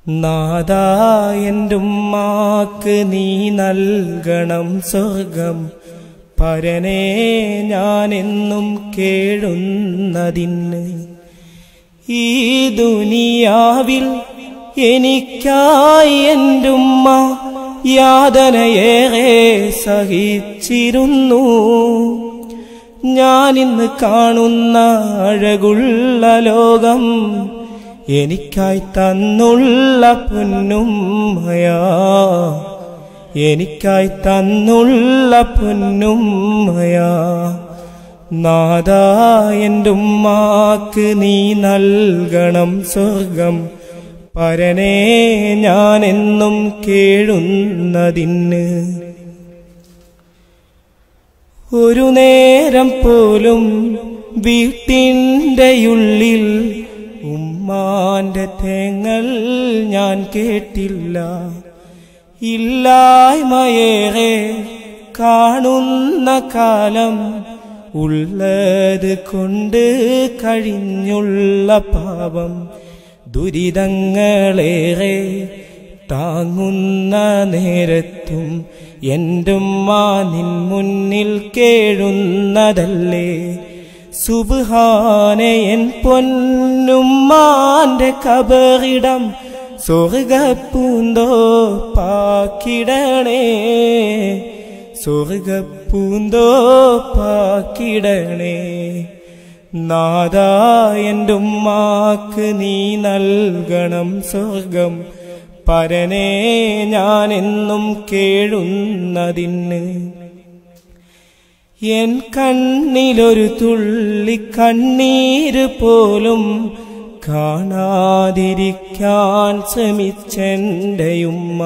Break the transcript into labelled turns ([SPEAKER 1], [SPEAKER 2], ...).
[SPEAKER 1] നാദാ എന്റുമ്മാക്ക് നീ നൽകണം സ്വർഗം പരനേ ഞാനെന്നും കേഴുന്നതിന് ഈ ദുനിയാവിൽ എനിക്കായി എന്റുമ്മ യാതനയേറെ സഹിച്ചിരുന്നു. ഞാനിന്ന് കാണുന്ന അഴകുള്ള ലോകം എനിക്കായി തന്നുള്ള പൊന്നുമ്മയാ, എനിക്കായി തന്നുള്ള പൊന്നുമ്മയാ. നാദാ എന്റുമ്മാക്ക് നീ നൽകണം സ്വർഗം പരനേ ഞാനെന്നും കേഴുന്നതിന്. ഒരു നേരം പോലും വീട്ടിൻ്റെയുള്ളിൽ ഉമ്മാന്റെ തേങ്ങൽ ഞാൻ കേട്ടില്ല. ഇല്ലായ്മയേറെ കാണുന്ന കാലം ഉള്ളത് കൊണ്ട് കഴിഞ്ഞുള്ള പാപം ദുരിതങ്ങളേറെ താങ്ങുന്ന നേരത്തും എന്റുമ്മ നിൻ മുന്നിൽ കേഴുന്നതല്ലേ. സുബ്ഹാനെ എൻ പൊന്നുമ്മാന്റെ കബറിടം സ്വർഗപ്പൂന്തോപ്പാക്കിടണേ, സ്വർഗപ്പൂന്തോപ്പാക്കിടണേ. നാദാ എന്റുമ്മാക്ക് നീ നൽകണം സ്വർഗം പരനേ ഞാനെന്നും കേഴുന്നതിന്. എൻ കണ്ണിലൊരു തുള്ളി കണ്ണീര് പോലും കാണാതിരിക്കാൻ ശ്രമിച്ചെൻ്റെയുമ്മ